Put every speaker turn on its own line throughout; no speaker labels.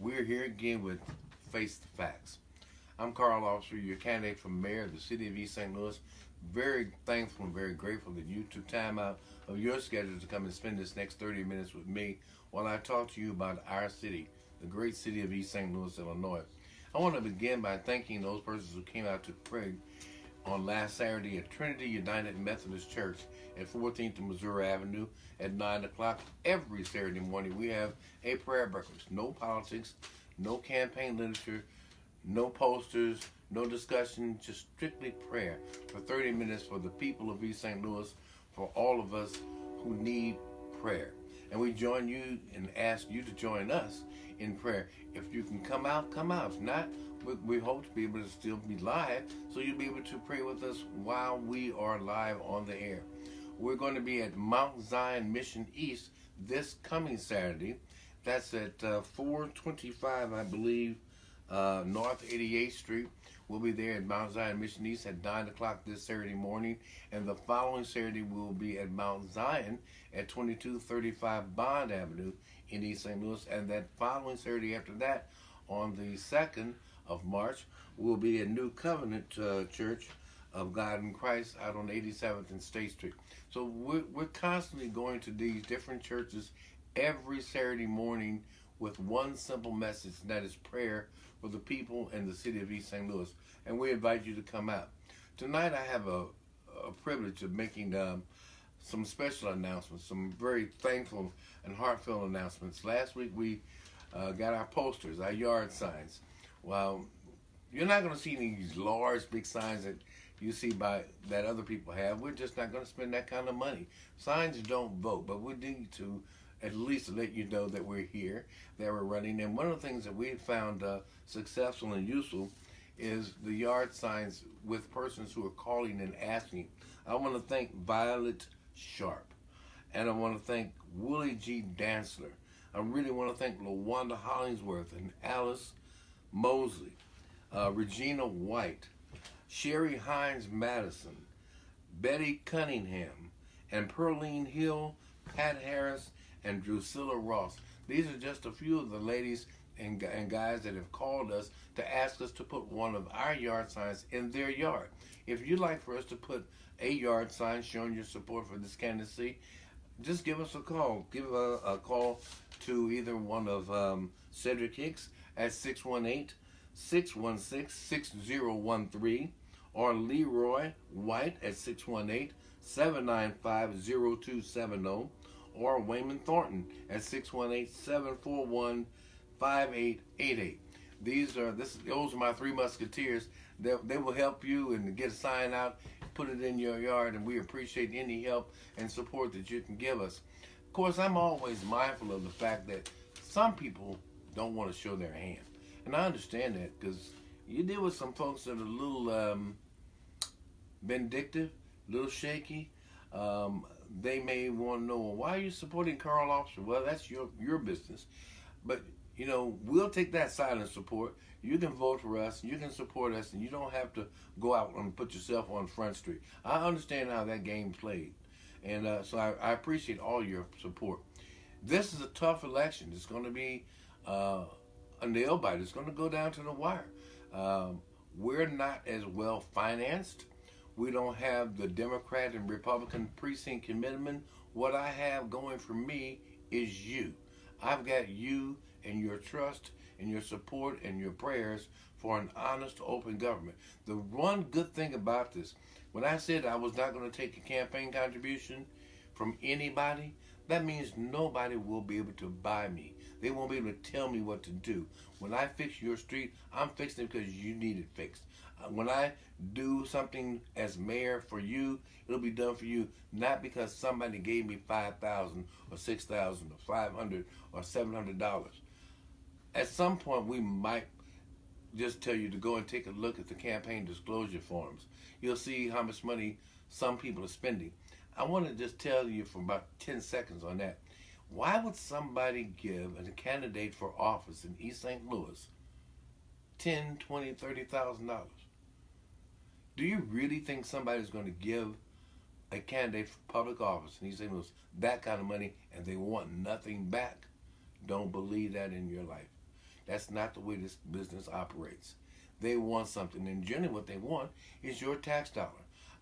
We're here again with Face the Facts. I'm Carl Officer, your candidate for mayor of the city of East St. Louis. Very thankful and very grateful that you took time out of your schedule to come and spend this next 30 minutes with me while I talk to you about our city, the great city of East St. Louis, Illinois. I want to begin by thanking those persons who came out to pray on last Saturday at Trinity United Methodist Church at 14th and Missouri Avenue at 9 o'clock. Every Saturday morning we have a prayer breakfast. No politics, no campaign literature, no posters, no discussion, just strictly prayer for 30 minutes for the people of East St. Louis, for all of us who need prayer. And we join you and ask you to join us in prayer. If you can come out, come out. If not, we hope to be able to still be live, so you'll be able to pray with us while we are live on the air. We're going to be at Mount Zion Mission East this coming Saturday. That's at 425, I believe, North 88th Street. We'll be there at Mount Zion Mission East at 9 o'clock this Saturday morning. And the following Saturday, we'll be at Mount Zion at 2235 Bond Avenue in East St. Louis. And that following Saturday after that, on the 2nd of March, we'll be at New Covenant Church of God in Christ out on 87th and State Street. So we're constantly going to these different churches every Saturday morning with one simple message, and that is prayer for the people in the city of East St. Louis. And we invite you to come out. Tonight I have a privilege of making some special announcements, some very thankful and heartfelt announcements. Last week we got our posters, our yard signs. Well, you're not going to see any of these large, big signs that you see that other people have. We're just not going to spend that kind of money. Signs don't vote, but we need to at least let you know that we're here, that we're running. And one of the things that we found successful and useful is the yard signs with persons who are calling and asking. I want to thank Violet Sharp, and I want to thank Willie G. Dantzler. I really want to thank LaWanda Hollingsworth and Alice Mosley, Regina White, Sherry Hines Madison, Betty Cunningham, and Pearline Hill, Pat Harris, and Drusilla Ross. These are just a few of the ladies and guys that have called us to ask us to put one of our yard signs in their yard. If you'd like for us to put a yard sign showing your support for this candidacy, just give us a call. Give a call to either one of Cedric Hicks at 618-616-6013 or Leroy White at 618-795-0270 or Wayman Thornton at 618-741-5888. Those are my three musketeers. They will help you and get a sign out, put it in your yard, and we appreciate any help and support that you can give us. Of course, I'm always mindful of the fact that some people don't want to show their hand. And I understand that, because you deal with some folks that are a little vindictive, a little shaky. They may want to know, well, why are you supporting Carl Officer? Well, that's your business. But, we'll take that silent support. You can vote for us, you can support us, and you don't have to go out and put yourself on Front Street. I understand how that game played. And so I appreciate all your support. This is a tough election. It's going to be a nail biter. It's going to go down to the wire. We're not as well financed. We don't have the Democrat and Republican precinct commitment. What I have going for me is you. I've got you and your trust and your support and your prayers for an honest, open government. The one good thing about this, when I said I was not going to take a campaign contribution from anybody, that means nobody will be able to buy me. They won't be able to tell me what to do. When I fix your street, I'm fixing it because you need it fixed. When I do something as mayor for you, it'll be done for you, not because somebody gave me $5,000 or $6,000 or $500 or $700. At some point, we might just tell you to go and take a look at the campaign disclosure forms. You'll see how much money some people are spending. I want to just tell you for about 10 seconds on that. Why would somebody give a candidate for office in East St. Louis $10, $20, $30,000? Do you really think somebody's going to give a candidate for public office in East St. Louis that kind of money and they want nothing back? Don't believe that in your life. That's not the way this business operates. They want something, and generally what they want is your tax dollar.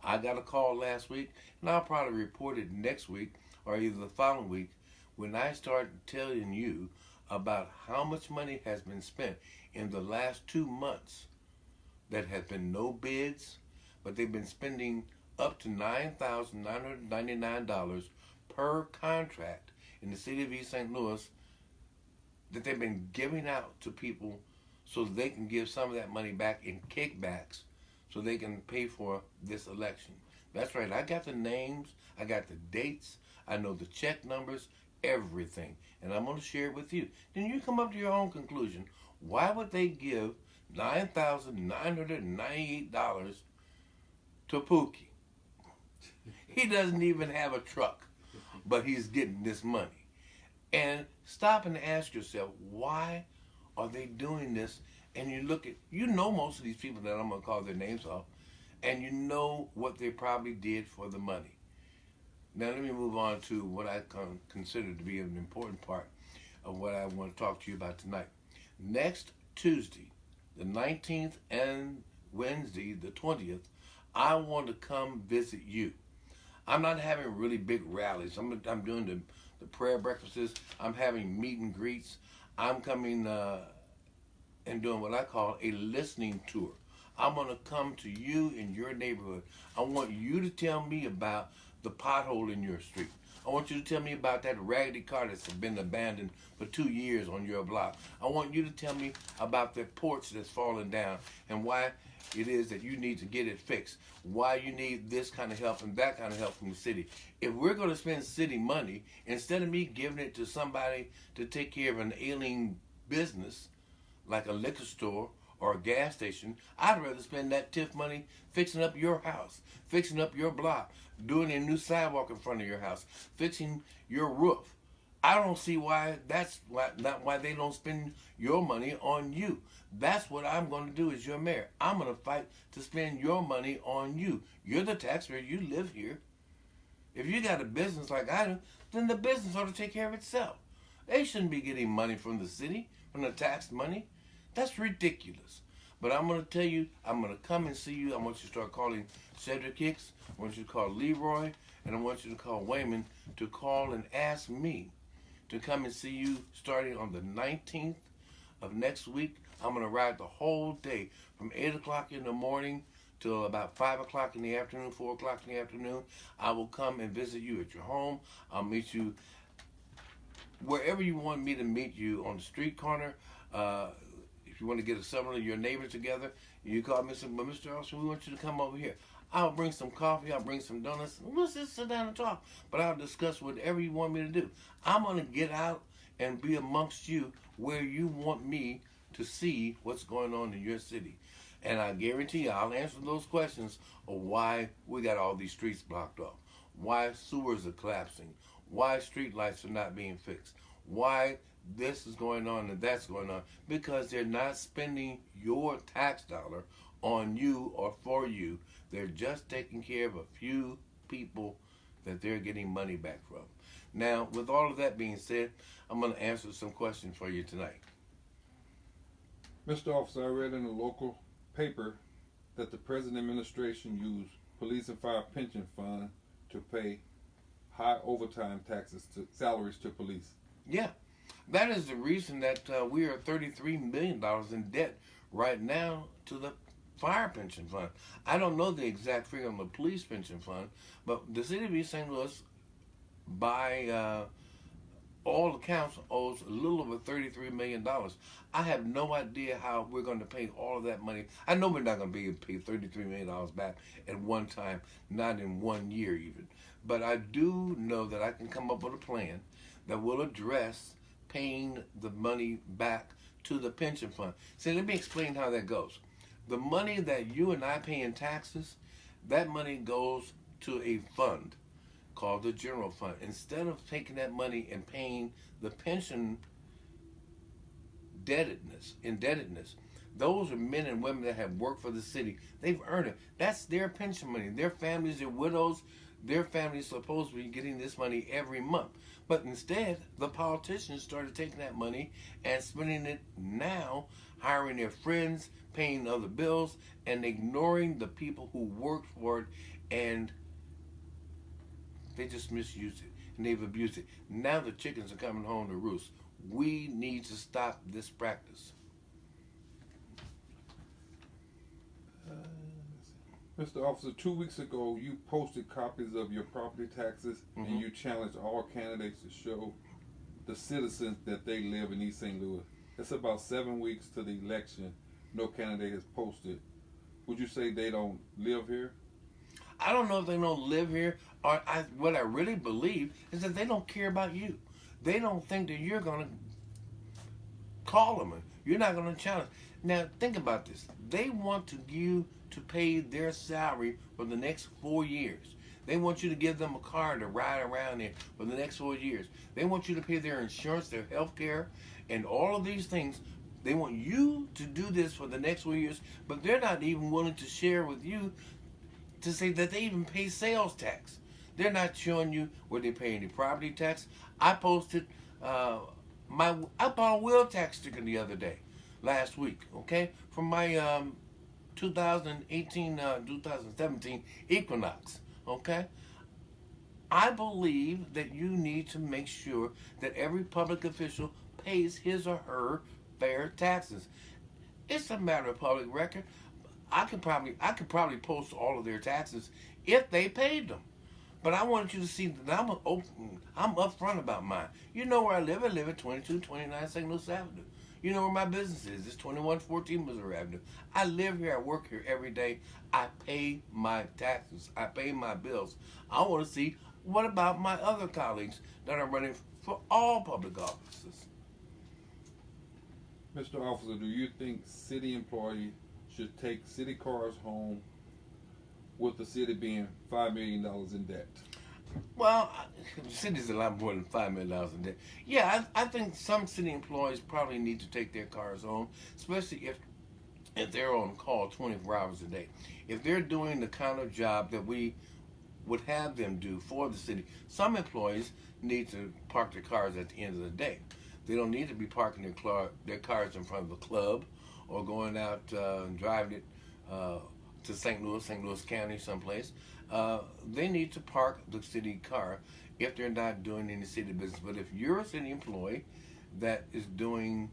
I got a call last week, and I'll probably report it next week or either the following week when I start telling you about how much money has been spent in the last 2 months. That has been no bids, but they've been spending up to $9,999 per contract in the city of East St. Louis that they've been giving out to people so they can give some of that money back in kickbacks so they can pay for this election. That's right, I got the names, I got the dates, I know the check numbers, everything, and I'm going to share it with you. Then you come up to your own conclusion. Why would they give $9,998 to Pookie? He doesn't even have a truck, but he's getting this money. And stop and ask yourself, why are they doing this? And you look at, you know most of these people that I'm going to call their names off, and you know what they probably did for the money. Now let me move on to what I consider to be an important part of what I want to talk to you about tonight. Next Tuesday, the 19th, and Wednesday, the 20th, I want to come visit you. I'm not having really big rallies. I'm doing the prayer breakfasts. I'm having meet and greets. I'm coming and doing what I call a listening tour. I'm going to come to you in your neighborhood. I want you to tell me about the pothole in your street. I want you to tell me about that raggedy car that's been abandoned for 2 years on your block. I want you to tell me about that porch that's fallen down and why it is that you need to get it fixed, why you need this kind of help and that kind of help from the city. If we're going to spend city money, instead of me giving it to somebody to take care of an ailing business, like a liquor store or a gas station, I'd rather spend that TIF money fixing up your house, fixing up your block, doing a new sidewalk in front of your house, fixing your roof. I don't see why not why they don't spend your money on you. That's what I'm going to do as your mayor. I'm going to fight to spend your money on you. You're the taxpayer. You live here. If you got a business like I do, then the business ought to take care of itself. They shouldn't be getting money from the city, from the tax money. That's ridiculous. But I'm going to tell you, I'm going to come and see you. I want you to start calling Cedric Hicks. I want you to call Leroy. And I want you to call Wayman to call and ask me to come and see you starting on the 19th of next week. I'm going to ride the whole day from 8 o'clock in the morning till about 5 o'clock in the afternoon, 4 o'clock in the afternoon. I will come and visit you at your home. I'll meet you wherever you want me to meet you, on the street corner. If you want to get several of your neighbors together, you call me and say, well, Mr. Austin, we want you to come over here. I'll bring some coffee, I'll bring some donuts, and we'll just sit down and talk. But I'll discuss whatever you want me to do. I'm going to get out and be amongst you where you want me to see what's going on in your city. And I guarantee you, I'll answer those questions of why we got all these streets blocked off, why sewers are collapsing, why street lights are not being fixed, why this is going on and that's going on, because they're not spending your tax dollar on you or for you. They're just taking care of a few people that they're getting money back from. Now, with all of that being said, I'm going to answer some questions for you tonight.
Mr. Officer, I read in a local paper that the present administration used police and fire pension fund to pay high overtime salaries to police.
Yeah, that is the reason that we are $33 million in debt right now to the fire pension fund. I don't know the exact figure on the police pension fund, but the city of East St. Louis, by all accounts, owes a little over $33 million. I have no idea how we're going to pay all of that money. I know we're not going to be able to pay $33 million back at one time, not in 1 year even. But I do know that I can come up with a plan that will address paying the money back to the pension fund. See, let me explain how that goes. The money that you and I pay in taxes, that money goes to a fund called the general fund. Instead of taking that money and paying the pension indebtedness, those are men and women that have worked for the city. They've earned it. That's their pension money. Their families, their widows, Their family is supposed to be getting this money every month. But instead, the politicians started taking that money and spending it now, hiring their friends, paying other bills, and ignoring the people who worked for it, and they just misused it and they've abused it. Now the chickens are coming home to roost. We need to stop this practice.
Mr. Officer, 2 weeks ago, you posted copies of your property taxes, and you challenged all candidates to show the citizens that they live in East St. Louis. It's about 7 weeks to the election. No candidate has posted. Would you say they don't live here?
I don't know if they don't live here, or what I really believe is that they don't care about you. They don't think that you're going to call them. You're not going to challenge. Now, think about this. They want you to pay their salary for the next 4 years. They want you to give them a car to ride around in for the next 4 years. They want you to pay their insurance, their health care, and all of these things. They want you to do this for the next 4 years, but they're not even willing to share with you to say that they even pay sales tax. They're not showing you where they pay any property tax. I posted I bought a wheel tax sticker the other day, last week, okay, from my 2017 Equinox, okay? I believe that you need to make sure that every public official pays his or her fair taxes. It's a matter of public record. I could probably post all of their taxes if they paid them. But I wanted you to see that I'm upfront about mine. You know where I live. I live at 2229 St. Louis Avenue. You know where my business is. It's 2114 Missouri Avenue. I live here. I work here every day. I pay my taxes. I pay my bills. I want to see what about my other colleagues that are running for all public offices.
Mr. Officer, do you think city employees should take city cars home with the city being $5 million in debt?
Well, the city's a lot more than $5 million in debt. Yeah, I think some city employees probably need to take their cars home, especially if they're on call 24 hours a day. If they're doing the kind of job that we would have them do for the city, some employees need to park their cars at the end of the day. They don't need to be parking their cars in front of a club or going out and driving it to St. Louis County, someplace. They need to park the city car if they're not doing any city business. But if you're a city employee that is doing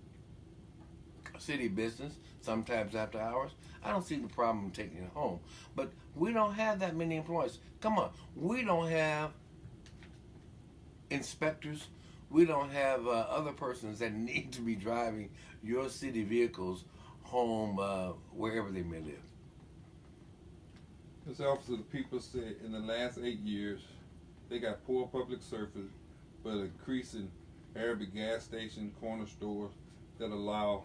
city business, sometimes after hours, I don't see the problem taking it home. But we don't have that many employees. Come on, we don't have inspectors. We don't have other persons that need to be driving your city vehicles home wherever they may live.
Mr. Officer, the people said in the last 8 years they got poor public service, but an increase in Arabic gas station, corner stores that allow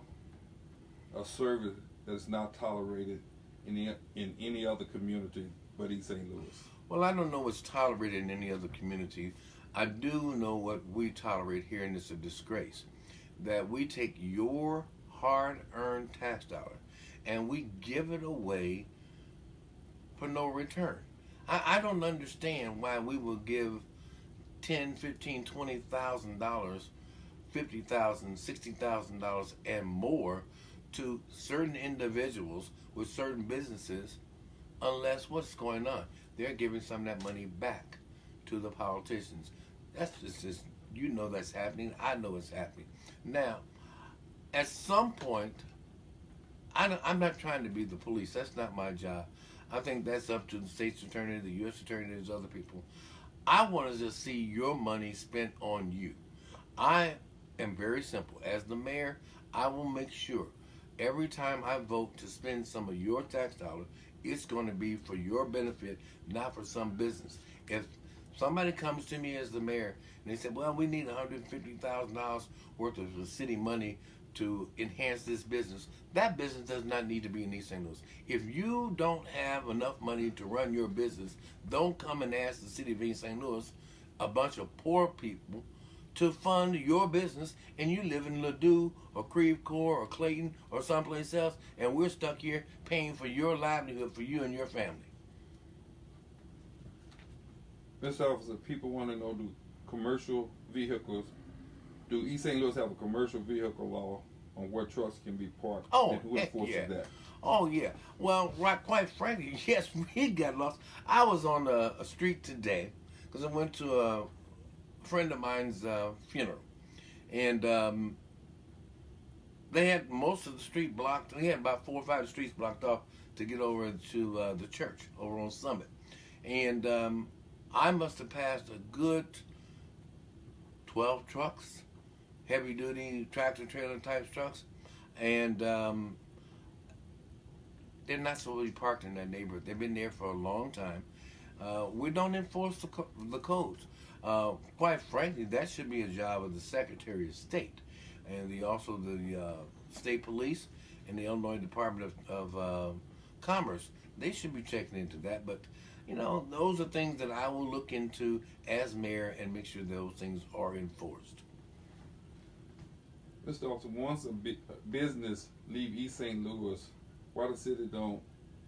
a service that is not tolerated in any other community but East St. Louis.
Well, I don't know what's tolerated in any other community. I do know what we tolerate here, and it's a disgrace that we take your hard-earned tax dollar and we give it away for no return. I don't understand why we will give $10, $15, $20,000, $50,000, $60,000 and more to certain individuals with certain businesses unless what's going on? They're giving some of that money back to the politicians. That's just you know that's happening. I know it's happening. Now, at some point, I'm not trying to be the police. That's not my job. I think that's up to the state's attorney, the U.S. attorney, and those other people. I want to just see your money spent on you. I am very simple. As the mayor, I will make sure every time I vote to spend some of your tax dollars, it's going to be for your benefit, not for some business. If somebody comes to me as the mayor and they say, well, we need $150,000 worth of the city money to enhance this business, that business does not need to be in East St. Louis. If you don't have enough money to run your business, don't come and ask the city of East St. Louis, a bunch of poor people, to fund your business, and you live in Ladue or Creve Coeur or Clayton or someplace else, and we're stuck here paying for your livelihood for you and your family.
Mr. Officer, people want to know, do commercial vehicles, do East St. Louis have a commercial vehicle law on where trucks can be parked?
Oh,
And who
heck
enforces
yeah.
that?
Oh, yeah. Well, right, quite frankly, yes, we got lost. I was on a street today because I went to a friend of mine's funeral. And they had most of the street blocked. They had about 4 or 5 streets blocked off to get over to the church over on Summit. And I must have passed a good 12 trucks, heavy duty tractor trailer type trucks, and they're not supposed to be parked in that neighborhood. They've been there for a long time. We don't enforce the codes. Quite frankly, that should be a job of the Secretary of State and also the state police and the Illinois Department of Commerce. They should be checking into that. But those are things that I will look into as mayor and make sure those things are enforced.
Mr. Officer, once a business leave East St. Louis, why the city don't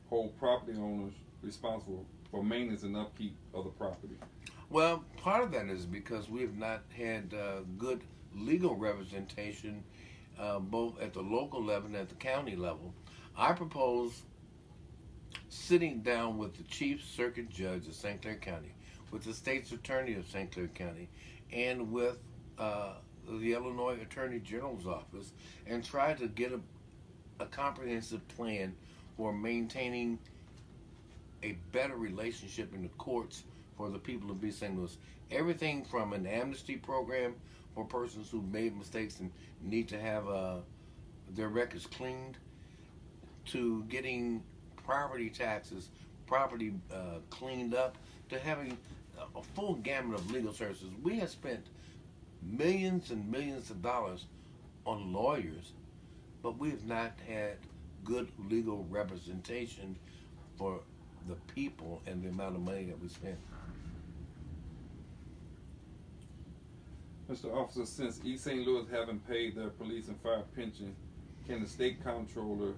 hold property owners responsible for maintenance and upkeep of the property?
Well, part of that is because we have not had good legal representation both at the local level and at the county level. I propose sitting down with the Chief Circuit Judge of St. Clair County, with the State's Attorney of St. Clair County, and with the Illinois Attorney General's office, and try to get a comprehensive plan for maintaining a better relationship in the courts for the people of East St. Louis. Everything from an amnesty program for persons who made mistakes and need to have their records cleaned, to getting property taxes, property cleaned up, to having a full gamut of legal services. We have spent millions and millions of dollars on lawyers, but we have not had good legal representation for the people and the amount of money that we spend.
Mr. Officer, since East St. Louis haven't paid their police and fire pension, can the state comptroller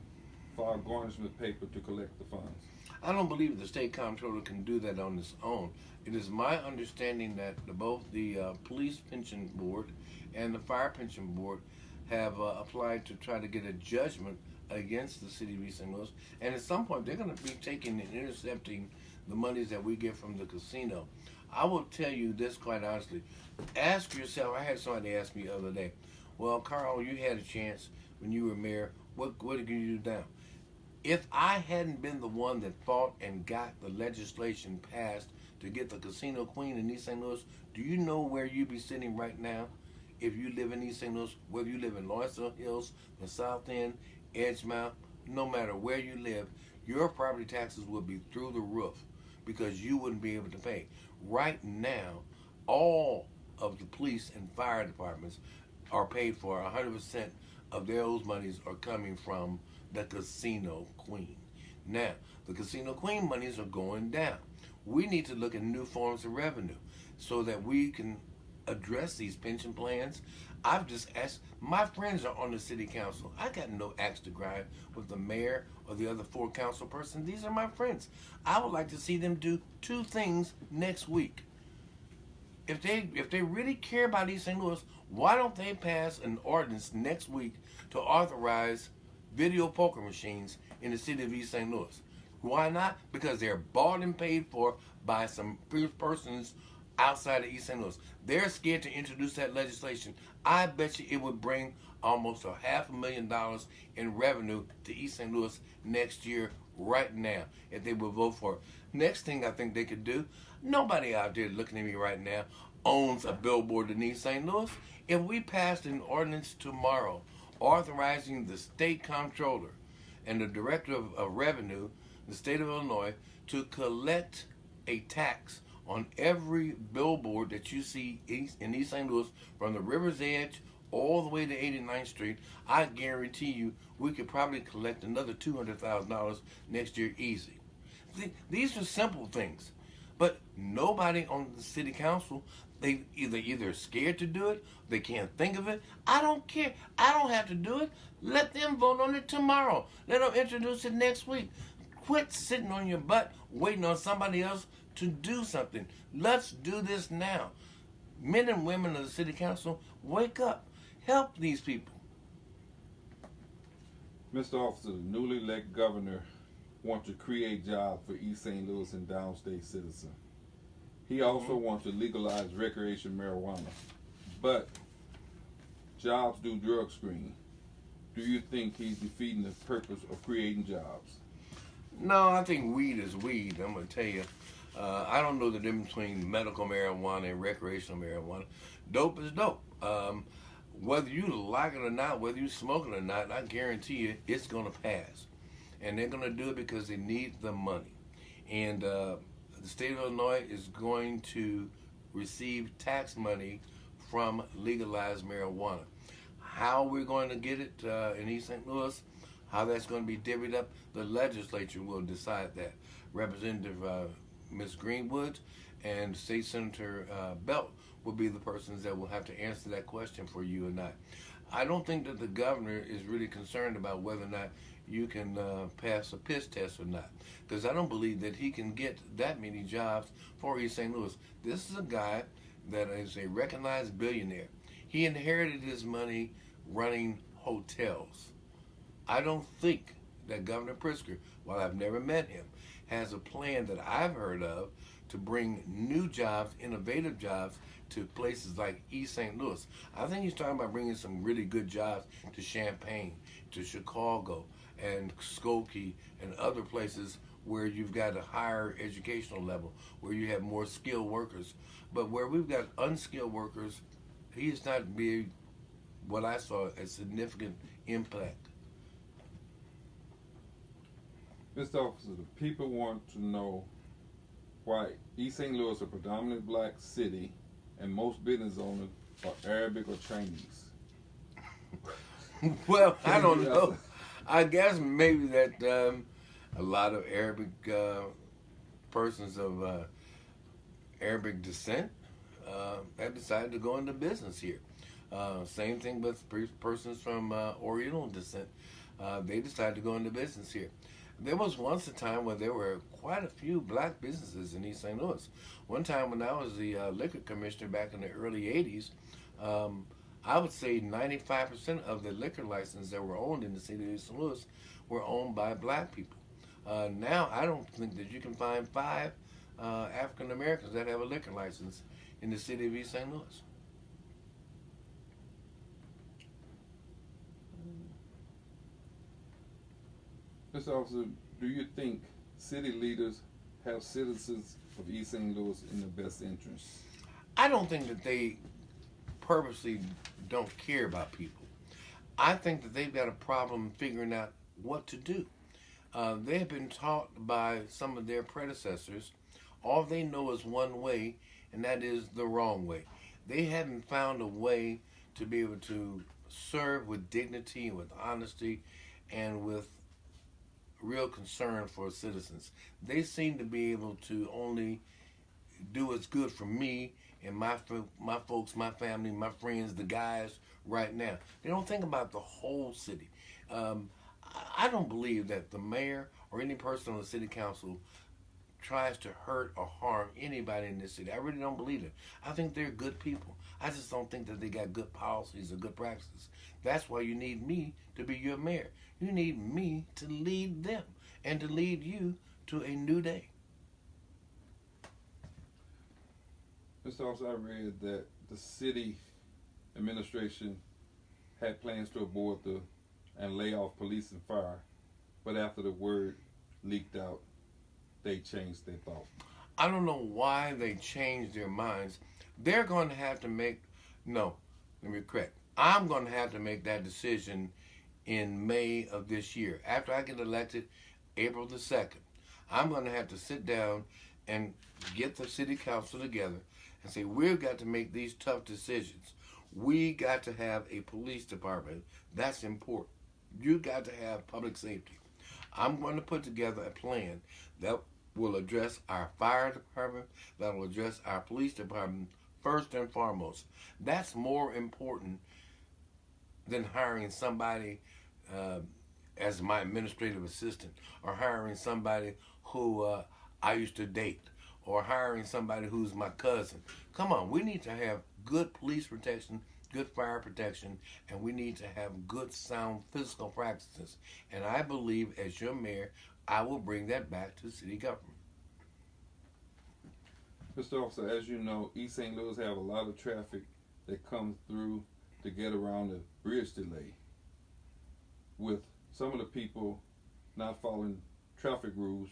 file garnishment paper to collect the funds?
I don't believe the state comptroller can do that on its own. It is my understanding that both the police pension board and the fire pension board have applied to try to get a judgment against the city of East St. Louis, and at some point they're going to be taking and intercepting the monies that we get from the casino. I will tell you this quite honestly. Ask yourself, I had somebody ask me the other day, well, Carl, you had a chance when you were mayor, what did you do now? If I hadn't been the one that fought and got the legislation passed to get the casino queen in East St. Louis, do you know where you'd be sitting right now if you live in East St. Louis, whether you live in Lawrenceville Hills, the South End, Edgemount, no matter where you live, your property taxes would be through the roof because you wouldn't be able to pay. Right now, all of the police and fire departments are paid for. 100% of those monies are coming from the casino queen. Now, the casino queen monies are going down. We need to look at new forms of revenue so that we can address these pension plans. I've just asked, my friends are on the city council. I got no axe to grind with the mayor or the other 4 council persons. These are my friends. I would like to see them do 2 things next week. If they really care about East St. Louis, why don't they pass an ordinance next week to authorize video poker machines in the city of East St. Louis? Why not? Because they're bought and paid for by some persons outside of East St. Louis. They're scared to introduce that legislation. I bet you it would bring almost $500,000 in revenue to East St. Louis next year right now if they would vote for it. Next thing I think they could do, nobody out there looking at me right now owns a billboard in East St. Louis. If we passed an ordinance tomorrow authorizing the state comptroller and the director of revenue, the state of Illinois, to collect a tax on every billboard that you see in East St. Louis from the river's edge all the way to 89th Street, I guarantee you we could probably collect another $200,000 next year easy. These are simple things, but nobody on the city council, they either scared to do it, they can't think of it. I don't care. I don't have to do it. Let them vote on it tomorrow. Let them introduce it next week. Quit sitting on your butt waiting on somebody else to do something. Let's do this now. Men and women of the city council, wake up. Help these people.
Mr. Officer, the newly elected governor wants to create jobs for East St. Louis and downstate citizens. He also wants to legalize recreational marijuana. But jobs do drug screening. Do you think he's defeating the purpose of creating jobs?
No, I think weed is weed. I'm going to tell you. I don't know the difference between medical marijuana and recreational marijuana. Dope is dope. Whether you like it or not, whether you smoke it or not, I guarantee you it's going to pass. And they're going to do it because they need the money. And the state of Illinois is going to receive tax money from legalized marijuana. How we're going to get it in East St. Louis, how that's going to be divvied up, the legislature will decide that. Representative Ms. Greenwood and State Senator Belt will be the persons that will have to answer that question for you and I don't think that the governor is really concerned about whether or not you can pass a piss test or not, because I don't believe that he can get that many jobs for East St. Louis. This is a guy that is a recognized billionaire. He inherited his money running hotels. I don't think that Governor Pritzker, while I've never met him, has a plan that I've heard of to bring new jobs, innovative jobs, to places like East St. Louis. I think he's talking about bringing some really good jobs to Champaign, to Chicago, and Skokie, and other places where you've got a higher educational level, where you have more skilled workers. But where we've got unskilled workers, he has not made what I saw a significant impact.
Mr. Officer, the people want to know why East St. Louis is a predominantly black city and most business owners are Arabic or Chinese.
Well, I don't know. I guess maybe that a lot of Arabic persons of Arabic descent have decided to go into business here. Same thing with persons from Oriental descent. They decided to go into business here. There was once a time where there were quite a few black businesses in East St. Louis. One time when I was the liquor commissioner back in the early 80s, I would say 95% of the liquor licenses that were owned in the city of East St. Louis were owned by black people. Now, I don't think that you can find 5 African Americans that have a liquor license in the city of East St. Louis.
Mr. Officer, do you think city leaders have citizens of East St. Louis in their best interest?
I don't think that they purposely don't care about people. I think that they've got a problem figuring out what to do. They have been taught by some of their predecessors, all they know is one way, and that is the wrong way. They haven't found a way to be able to serve with dignity and with honesty and with real concern for citizens. They seem to be able to only do what's good for me and my folks, my family, my friends, the guys right now. They don't think about the whole city. I don't believe that the mayor or any person on the city council tries to hurt or harm anybody in this city. I really don't believe it. I think they're good people. I just don't think that they got good policies or good practices. That's why you need me to be your mayor. You need me to lead them and to lead you to a new day.
Mr. Officer, I read that the city administration had plans to abort and lay off police and fire, but after the word leaked out, they changed their thought.
I don't know why they changed their minds. They're going to have to make, no, let me correct. I'm going to have to make that decision in May of this year. After I get elected, April the 2nd, I'm going to have to sit down and get the city council together and say, we've got to make these tough decisions. We got to have a police department. That's important. You got to have public safety. I'm going to put together a plan that will address our fire department, that will address our police department first and foremost. That's more important than hiring somebody as my administrative assistant or hiring somebody who I used to date or hiring somebody who's my cousin. Come on, we need to have good police protection, good fire protection, and we need to have good sound physical practices. And I believe as your mayor, I will bring that back to city government.
Mr. Officer, as you know, East St. Louis have a lot of traffic that comes through to get around the bridge delay. With some of the people not following traffic rules,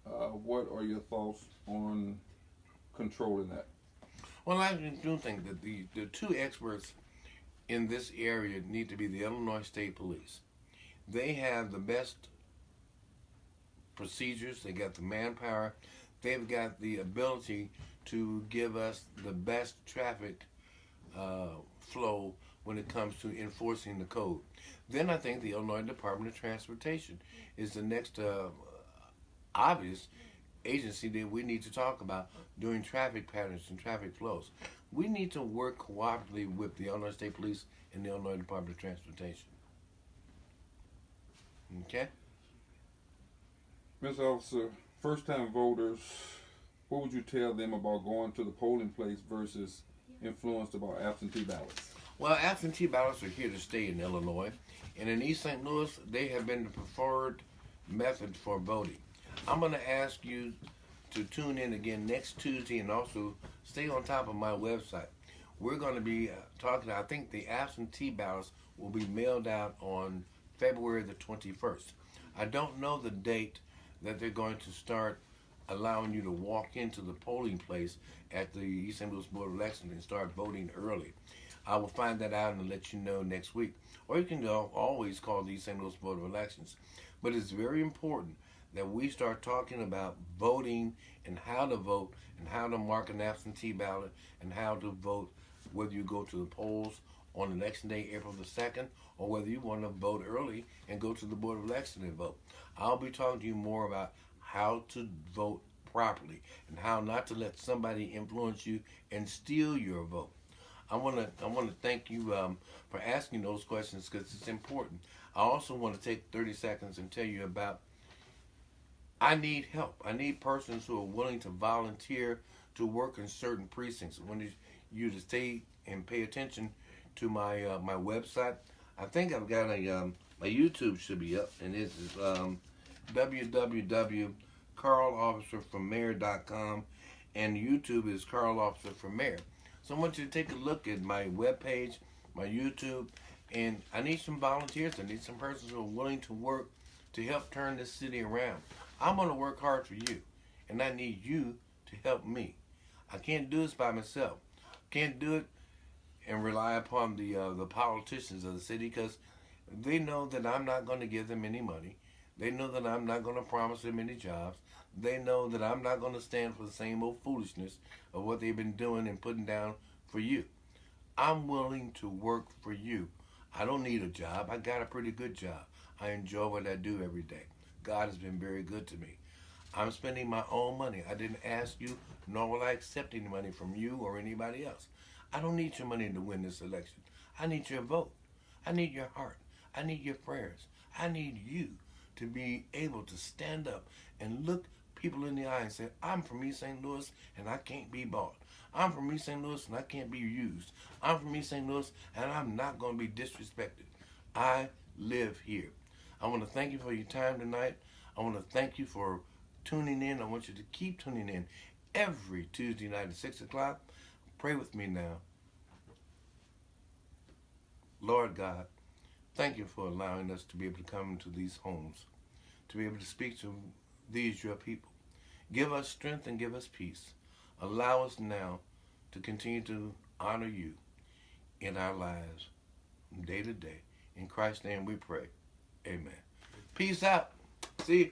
what are your thoughts on controlling that?
Well, I do think that the two experts in this area need to be the Illinois State Police. They have the best procedures, they got the manpower, they've got the ability to give us the best traffic flow when it comes to enforcing the code. Then I think the Illinois Department of Transportation is the next obvious agency that we need to talk about doing traffic patterns and traffic flows. We need to work cooperatively with the Illinois State Police and the Illinois Department of Transportation. Okay?
Mr. Officer, first-time voters, what would you tell them about going to the polling place versus influenced about absentee ballots?
Well, absentee ballots are here to stay in Illinois, and in East St. Louis, they have been the preferred method for voting. I'm going to ask you to tune in again next Tuesday and also stay on top of my website. We're going to be talking, I think the absentee ballots will be mailed out on February the 21st. I don't know the date that they're going to start allowing you to walk into the polling place at the East St. Louis Board of Elections and start voting early. I will find that out and let you know next week. Or you can always call the East St. Louis Board of Elections. But it's very important that we start talking about voting and how to vote and how to mark an absentee ballot and how to vote, whether you go to the polls on election day, April the 2nd, or whether you want to vote early and go to the Board of Elections and vote. I'll be talking to you more about how to vote properly and how not to let somebody influence you and steal your vote. I want to thank you for asking those questions because it's important. I also want to take 30 seconds and tell you about I need help. I need persons who are willing to volunteer to work in certain precincts. I want you to stay and pay attention to my my website. I think I've got a my YouTube should be up, and it is www.carlofficerformayor.com, and YouTube is Carl Officer for Mayor. So I want you to take a look at my webpage, my YouTube, and I need some volunteers. I need some persons who are willing to work to help turn this city around. I'm going to work hard for you, and I need you to help me. I can't do this by myself. Can't do it and rely upon the politicians of the city because they know that I'm not going to give them any money. They know that I'm not going to promise them any jobs. They know that I'm not going to stand for the same old foolishness of what they've been doing and putting down for you. I'm willing to work for you. I don't need a job. I got a pretty good job. I enjoy what I do every day. God has been very good to me. I'm spending my own money. I didn't ask you, nor will I accept any money from you or anybody else. I don't need your money to win this election. I need your vote. I need your heart. I need your prayers. I need you to be able to stand up and look people in the eye and say, I'm from East St. Louis and I can't be bought. I'm from East St. Louis and I can't be used. I'm from East St. Louis and I'm not going to be disrespected. I live here. I want to thank you for your time tonight. I want to thank you for tuning in. I want you to keep tuning in every Tuesday night at 6 o'clock. Pray with me now. Lord God, thank you for allowing us to be able to come into these homes, to be able to speak to these, your people. Give us strength and give us peace. Allow us now to continue to honor you in our lives day to day. In Christ's name we pray. Amen. Peace out. See you.